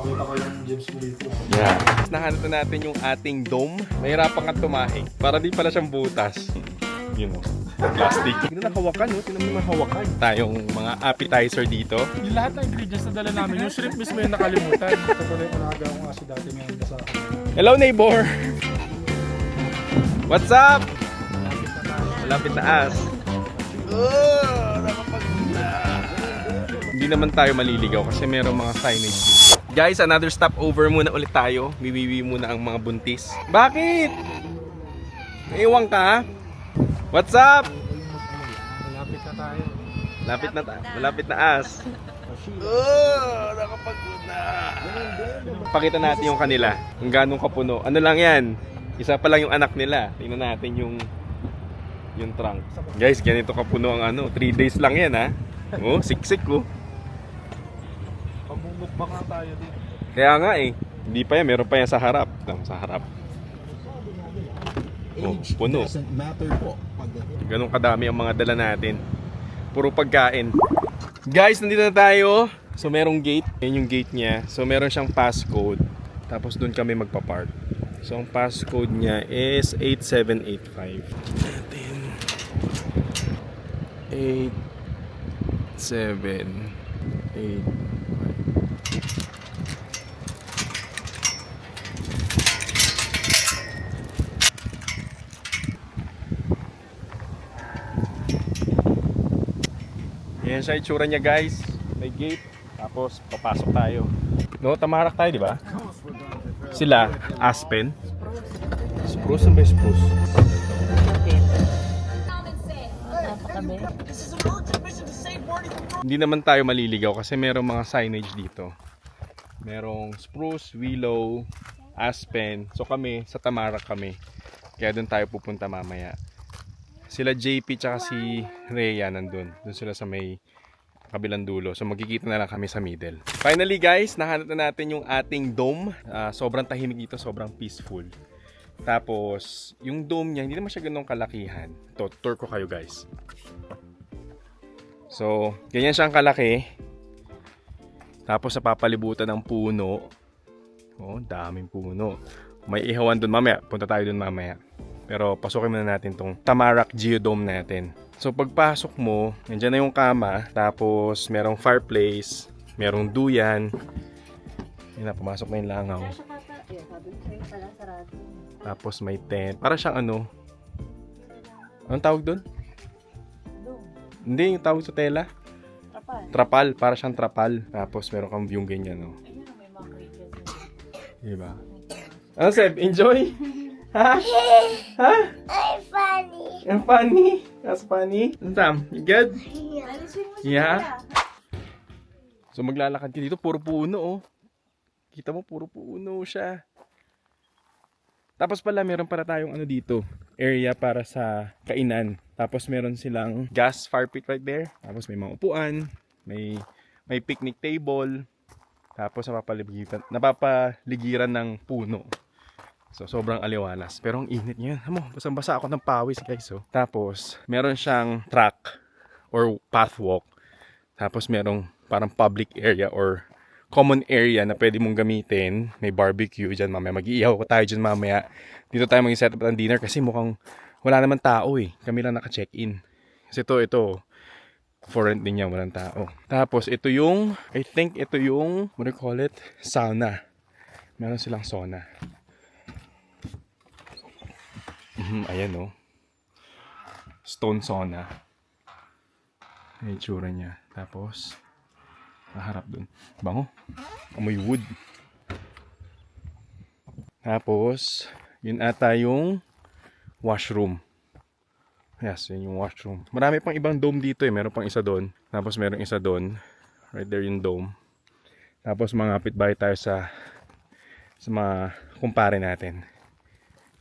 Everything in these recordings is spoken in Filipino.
Pakita ko yung gems mo dito. Yeah. Nahanap na natin yung ating dome. Mahirapan kang tumahi. Para di pala siyang butas. You know, plastic. Tignan na hawakan, no? Tignan mo yung hawakan. Tayong mga appetizer dito. Yung lahat ng ingredients na dala namin, yung shrimp mismo yung nakalimutan. Ito pala yung nagawa ko kasi dati ngayon sa akin. Hello, neighbor! What's up? Malapit na as. Hindi naman tayo maliligaw kasi merong mga signage dito. Guys, another stopover muna ulit tayo. Bibiwi muna ang mga buntis. Bakit? Naiwan ka? What's up? Malapit na tayo. Malapit na as. Nakapagod na. Pakita natin yung kanila. Kung ganong kapuno. Ano lang yan? Isa pa lang yung anak nila. Tingnan natin yung trunk. Guys, ganito kapuno ang ano. 3 days lang yan ha. Oh, siksik ko. Pagmumukbang na tayo din. Kaya nga eh. Hindi pa yan. Meron pa yan sa harap. Sa harap. Oh, puno. Ganun kadami ang mga dala natin. Puro pagkain. Guys, nandito na tayo. So merong gate. Yan yung gate niya. So meron siyang passcode. Tapos doon kami magpa-park. So ang passcode niya is 8785. 8785. Yan siya itsura niya guys. May gate. Tapos papasok tayo. No, tamarak tayo, di ba? Sila, Aspen. Spruce ang best spruce. Hindi naman tayo maliligaw kasi merong mga signage dito. Merong spruce, willow, aspen. So kami, sa Tamarak kami. Kaya doon tayo pupunta mamaya. Sila JP tsaka si Rhea nandun. Doon sila sa may kabilang dulo. So magkikita na lang kami sa middle. Finally guys, nahanap na natin yung ating dome. Sobrang tahimik dito, sobrang peaceful. Tapos, yung dome niya, hindi naman siya ganun kalakihan. Ito, tour ko kayo guys. So, ganyan siyang kalaki. Tapos, napapalibutan ng puno. Oh, daming puno. May ihawan dun mamaya. Punta tayo dun mamaya. Pero, pasukin muna natin tong Tamarak Geodome natin. So, pagpasok mo, nandiyan na yung kama. Tapos, merong fireplace. Merong duyan. Yan na, pumasok na yung langaw. Tapos may tent. Para siyang ano? Anong tawag doon? Hindi, yung tawag sa tela. Trapal. Para siyang trapal. Tapos meron kang view ganyan, no? Diba? Ano, Seb? Enjoy? Ha? Ha? I'm funny. I'm funny? That's funny? Sam, you good? Yeah? So maglalakad ka dito. Puro puno, oh. Kita mo, puro puno siya. Tapos pala, meron para tayong ano dito, area para sa kainan. Tapos meron silang gas fire pit right there. Tapos may mga upuan, may picnic table. Tapos napapaligiran ng puno. So sobrang aliwalas. Pero ang init niya. Basang-basa ako ng pawis guys. So. Tapos meron siyang track or pathwalk. Tapos merong parang public area or common area na pwede mong gamitin. May barbecue dyan mamaya. Mag-iihaw tayo dyan mamaya. Dito tayo mag-set up ng dinner kasi mukhang wala naman tao eh. Kami lang naka-check-in. Kasi ito, for rent din yan, walang tao. Tapos ito yung, I think ito yung, what do you call it? Sauna. Meron silang sauna. Ayan oh. Stone sauna. Ay, itsura niya. Tapos, harap dun. Bango. Amoy wood. Tapos, yun ata yung washroom. Yes, yun yung washroom. Marami pang ibang dome dito eh. Meron pang isa doon. Tapos meron isa doon. Right there yung dome. Tapos mangapit bahay tayo sa mga kumpare natin.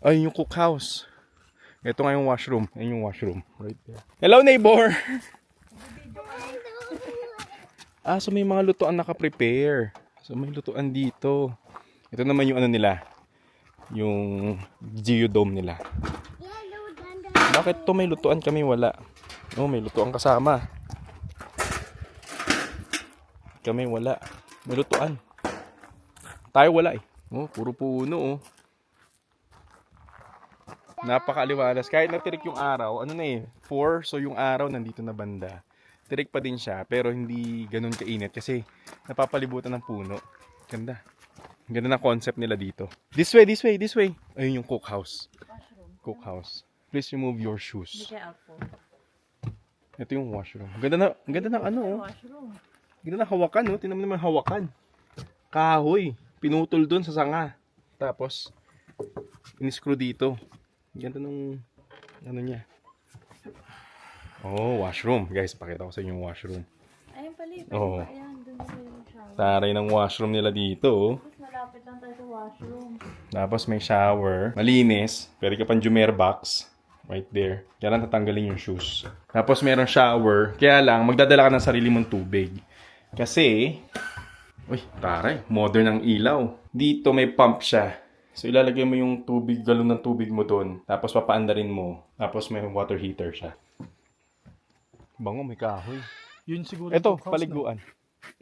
Ay, yung cookhouse. Ito nga yung washroom. Ayun yung washroom. Right there. Hello, neighbor! So may mga lutuan naka-prepare. So may lutuan dito. Ito naman yung ano nila. Yung geodome nila. Bakit to may lutuan kami wala? Oh, may lutuan kasama. Kami wala. May lutuan. Tayo wala eh. Oh, puro puno oh. Napakaliwalas. Kahit natirik yung araw, ano na eh, 4, so yung araw nandito na banda. Tirik pa din siya, pero hindi ganun kainit kasi napapalibutan ng puno. Ganda. Ganda ng concept nila dito. This way, this way, this way. Ayun yung cookhouse. Cookhouse. Please remove your shoes. Ito yung washroom. Ang ganda ng ano oh. Ganda ng hawakan oh. Tingnan mo naman hawakan. Kahoy. Pinutol dun sa sanga. Tapos, in-screw dito. Ganda nung ano niya. Oh, washroom. Guys, pakita ko sa inyo yung washroom. Ayun pala, Oo. ayan, dun na yung shower. Taray ng washroom nila dito. Oh. Tapos malapit lang tayo sa washroom. Tapos may shower. Malinis. Pwede ka pang Jumer box. Right there. Kaya lang tatanggalin yung shoes. Tapos meron shower. Kaya lang, magdadala ka ng sarili mong tubig. Kasi, uy, taray. Modern ang ilaw. Dito may pump siya. So ilalagay mo yung tubig, galon ng tubig mo doon. Tapos papaandarin mo. Tapos may water heater siya. Bango, may kahoy. Yun siguro Ito, yung cookhouse, paliguan.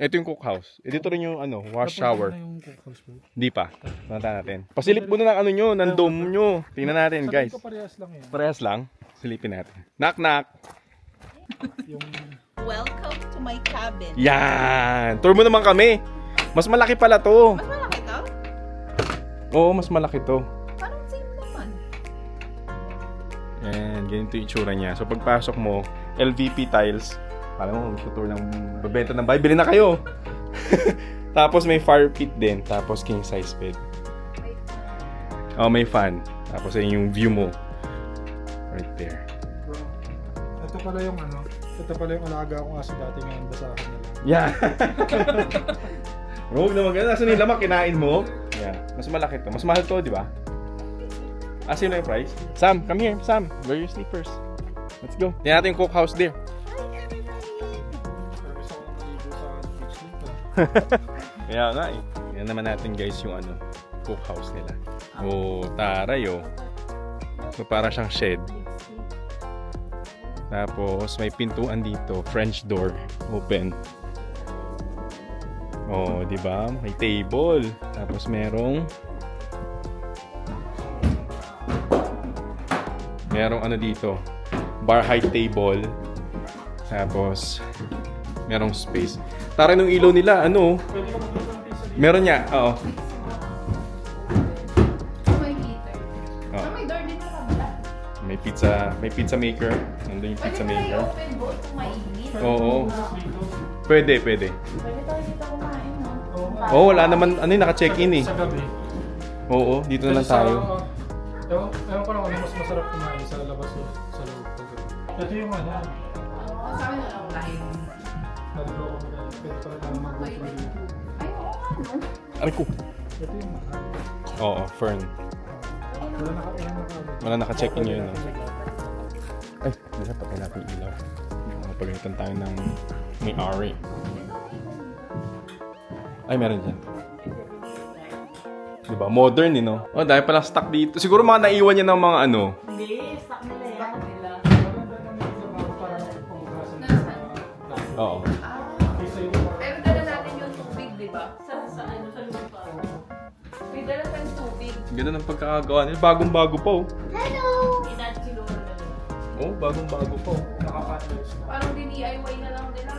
Ito yung cookhouse. Dito rin yung ano, no? wash Napunta shower. na yung cookhouse, bro. Di pa. Tanda natin. Pasilip mo na ng ano nyo, ng dome nyo. Tingnan natin, Sabihin guys. ko parehas lang yan. Parehas lang. Silipin natin. Knock, knock. Yung Welcome to my cabin. Yan. Tour mo naman kami. Mas malaki pala to. Mas malaki to? Oo, mas malaki to. Parang same naman. Yan, ganito yung itsura niya. So pagpasok mo, LVP tiles. Alam mo, tutur ng babenta ng bahay. Bili na kayo. Tapos may fire pit din. Tapos king size bed. Oh, may fan. Tapos ayun yung view mo. Right there. bro, ito pala yung ano, ito pala yung alaga kong aso dati ngayon basahan nila. Yan. Huwag na maganda. Saan yung lamak? Kinain mo? Yan. Mas malaki to. Mas mahal to, di ba? Ah, sino yung price? Sam, come here. Sam, wear your slippers. Let's go. Yan natin yung cookhouse there. Pero gusto ko maligo sa beach dito. Kaya nga eh. Yan naman natin guys yung ano, cookhouse nila. Oh, taray oh. So para siyang shed. Tapos may pintuan dito, French door, open. Oh, di ba? May table. Tapos merong ano dito, bar height table. Tapos merong space. Tara nung ilaw nila, ano? Pwede ka mag-ito ng pizza dito. Meron niya, oo. May heater. Oh. May door din na kabila. May pizza maker. Nandun yung pizza Pwede maker. tayo open boat kung mainit. Oo. Dito. Pwede. Pwede tayo dito kumain, no? Oo, wala naman, ano yung naka-check-in eh. Sa gabi. Oo, dito na lang Kasi sa- tayo. Ewan ko lang ano mas masarap kumain sa labas o sa loob. Ito yung ano, Sa akin na lang lahin. nalito ko na pwede pala tayo mag-go dito. Ay, oo nga, no? Aray ko. Ito yung Oo, Fern. Wala naka-check-in yun. No? Ay, nasa patay natin yung ilaw. Mapagalitan tayo ng may Ari. Ay, meron dyan. Diba? Modern eh, no? Oh, dahil pala stock dito. Siguro mga naiwan niya ng mga ano. Hindi, stock nila yan. Oo. Pero dala natin yung tubig, di ba? Sa lupa. May dala tayong tubig. Ganda ng pagkakagawa nila. Bagong-bago pa oh. Hindi natin siguro na doon. Oh, bagong-bago pa oh. Parang DIY na lang nila.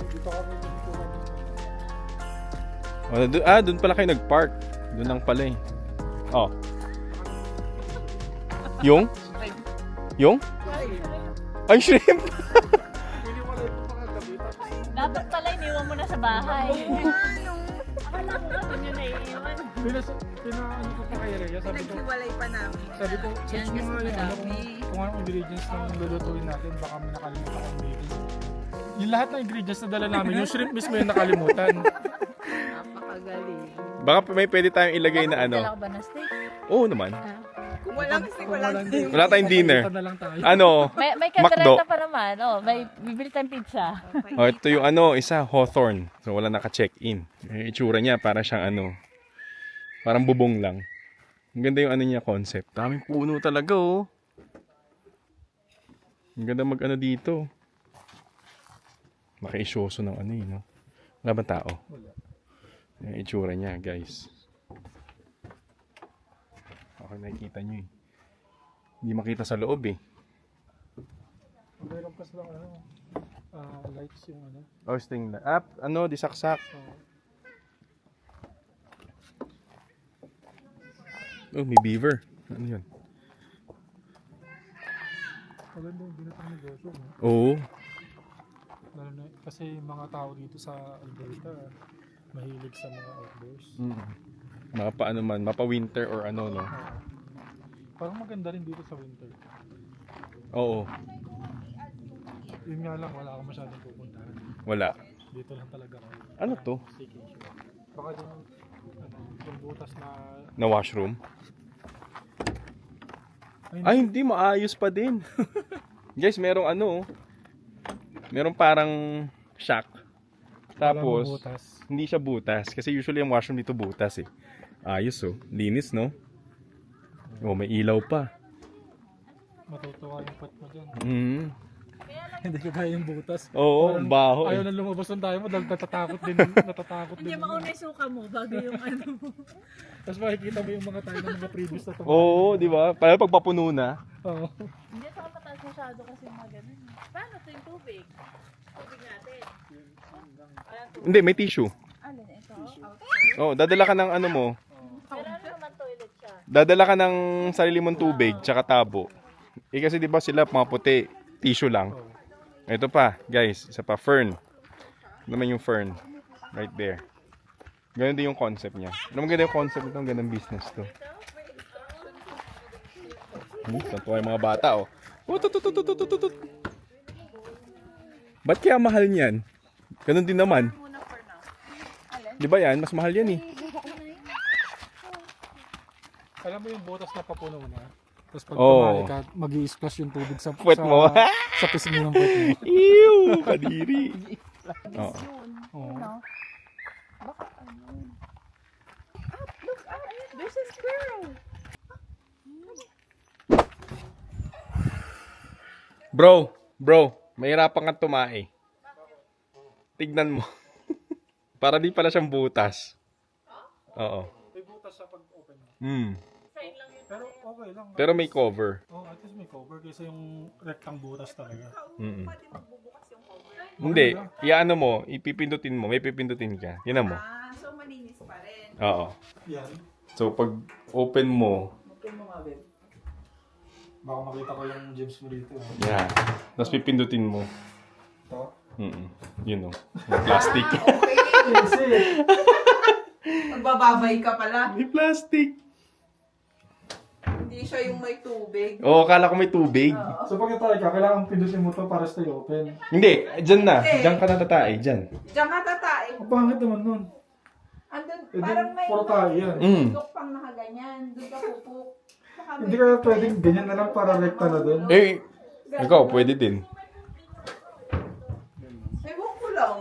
Dito kami Doon pala kayo nag-park. Doon lang pala eh. Oh. Yung? Yung? Ay, shrimp! Dapat pala iniwan mo na sa bahay. Akala ko nga doon yun naiiwan. Pinaano ko pa kay Rhea, sabi ko, pa namin. search mo nga yung ano, kung anong ingredients ng lulutuin natin, baka may nakalimutan akong ingredients. Yung lahat ng ingredients na dala namin, yung shrimp mismo yung nakalimutan. Napakagaling. Baka may pwede tayong ilagay na ano. Dala ko ba na steak? Oo naman. Kung walang Wala tayong dinner. Pagkakita na lang tayo. Ano? May Macdo. katarata pa naman. Oh, may bibili tayong pizza. Oh, ito yung ano, isa, Hawthorne. So, wala naka-check-in. Yung itsura niya, para siyang ano, parang bubong lang. Ang ganda yung ano niya, concept. Daming puno talaga, oh. Ang ganda mag-ano dito. Makaisyoso ng ano, no? Wala ba tao? Wala. Yung itsura niya, guys. Okay, nakikita nyo eh. Hindi makita sa loob eh. Meron pa silang lights yung ano. Oh, sting na. Disaksak. Oh, may beaver. Ano yun? Maganda yung binatang negosyo, no? Oo. Lalo na, kasi mga tao dito sa Alberta, mahilig sa mga outdoors. Mapa-ano man, mapa-winter or ano, no? Parang maganda rin dito sa winter. Oo. Yun nga lang, wala akong masyadong pupuntahan. Wala. Dito lang talaga ako. Ano to? Staycation. Baka yung butas na... Na washroom? Ay, hindi. Maayos pa din. Guys, merong merong parang shack. Tapos, walang butas. hindi siya butas. Kasi usually ang washroom dito butas eh. Ayos oh. Linis, no? Oh, may ilaw pa. Matutuwa yung pot mo dyan. Mm. Hindi ko kaya yung butas. Oo, Parang baho ayaw eh. na lumabas ng tayo mo dahil natatakot din. Hindi mauna yung suka mo bago yung ano mo. Tapos makikita mo yung mga tayo ng mga previous na tumayo. Oo, di ba? Para pagpapuno na. Oo. Hindi sa mataas masyado kasi mga ganun. Paano ito yung tubig? Tubig natin. Hindi, may tissue. Alin ito? Oh, dadala ka ng ano mo. Pero ano naman toilet siya? Dadala ka ng sarili mong tubig, tsaka tabo. Eh kasi di ba sila mga puti, tissue lang. Ito pa, guys, isa pa, fern. Ano naman yung fern? Right there. Ganun din yung concept niya. Ano maganda yung concept nito? Ang gandang business to. Tantuwa yung mga bata, oh. Tut. Ba't kaya mahal niyan? Ganun din naman. Di ba yan? Mas mahal yan eh. Alam mo yung butas na papuno na. Tapos pag Oo. tumayo ka, mag-i-splash yung tubig sa Puwet mo. sa pisngi ng puwet mo. Ew! Kadiri. Oo. Oo. There's a squirrel. Bro, mahirapan kang tumae. Tignan mo. Para di pala siyang butas. Oo. May butas sa pag-open mo. Pero okay lang. Pero may cover. At least may cover kaysa yung rectang butas talaga. Hindi, iano mo, ipipindutin mo, may pipindutin ka. Yan mo. So malinis pa rin. Oo. Yan. So pag open mo, Baka makita ko yung gems mo dito. yan. Tapos pipindutin mo. Ito. Yun o. Yung plastic. Okay. Kasi, Magbababay ka pala. May plastic. Hindi siya yung may tubig. Oo, akala ko may tubig. so pag natay ka, kailangan pindutin mo to para stay open. Hindi, dyan na. Dyan ka natatay, dyan. Diyan ka tatay. Ang pangit naman nun. Andun, Eh, parang may puro tayo yan. duk pang nakaganyan. Doon ka pupuk. Saka Hindi may- kaya pwedeng ganyan na lang para rekta na dun. Eh, ikaw, pwede din. Ewan ko lang.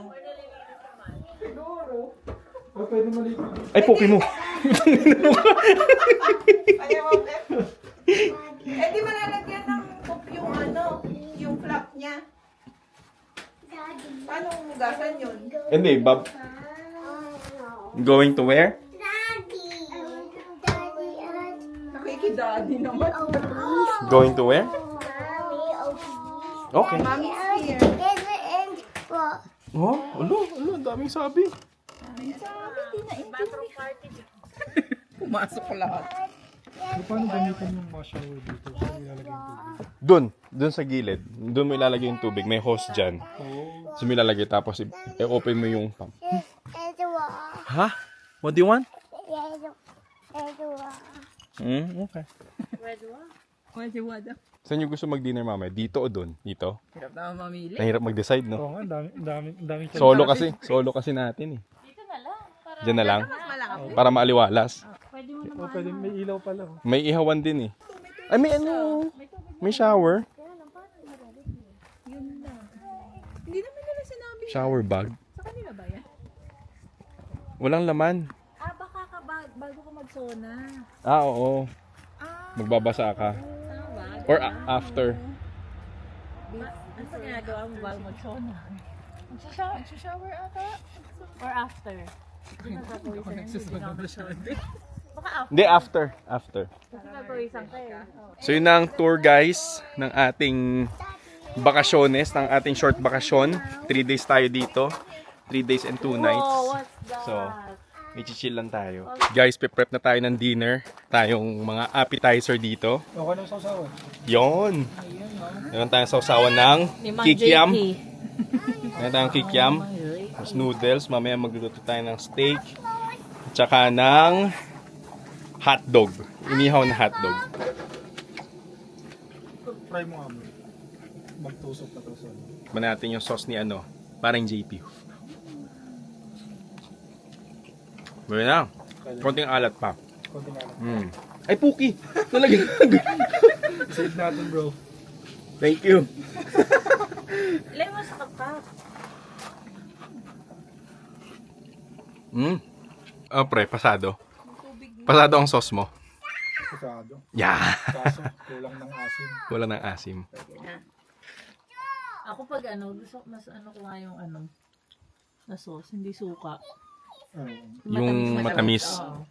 Siguro. O pwede maliit. Ay, poke mo. Ayaw mo, Beth. Eh, di malalagyan ng cup yung yung flap niya. Paano umugasan yun? Hindi, Bob. Going to where? Nakikidadi naman. Going to where? Okay. Mommy's here. Oh, ulo, ang daming sabi. Bathroom party. Pumasok ko lahat. So, paano gamitin yung mga shower dito? Saan ilalagay yung tubig? Doon sa gilid. Doon mo ilalagay yung tubig. May hose dyan. So, mo ilalagay tapos i-open mo yung pump. Ha? What do you want? Okay. Pwede wada. Saan nyo gusto mag-dinner mamaya? Dito o doon? Dito? Hirap na mamili. Nahirap mag-decide, no? Oo nga, ang dami Solo kasi natin eh. Dito na lang. Para Diyan na lang. Malaki. Para maaliwalas. pwede mo O naman. pwede, may ilaw pala. Oh. May ihawan din eh. Ay, may ano. May shower. Hindi naman nila sinabi. Shower bag. Sa kanila ba yan? Walang laman. Baka ka bago ka mag-sauna. Oo. Magbabasa ka. Or after. Ano pa ginagawa mo bago mag-sauna? Magsha-shower ata? Or after? Ako nagsasunod masyado. Baka Hindi, after. napawisan kayo. So yun ang tour guys ng ating bakasyones, ng ating short bakasyon. 3 days tayo dito. 3 days and 2 nights. Oh, what's that? So, chill lang tayo. Guys, prep na tayo ng dinner. Tayong mga appetizer dito. Okay na sa usawan. Yon. Meron tayong sausawan ng kikiam. Meron tayong kikiam. Tapos noodles. Mamaya magluluto tayo ng steak. Tsaka ng hotdog. Inihaw na hotdog. Try mo nga mo. Magtusok na tusok. Ba natin yung sauce ni ano, parang JP. Bawin na. Konting alat pa. Konti na lang. Ay, Puki! Talaga. Save natin bro. Thank you. Ilay mo sa kapkap. Pre, pasado. Pasado ang sauce mo. Kasado. Yeah. Kaso, kulang ng asin. Wala ng asim. Ako pag gusto mas ko nga yung na sauce, hindi suka. Yung matamis. Oo.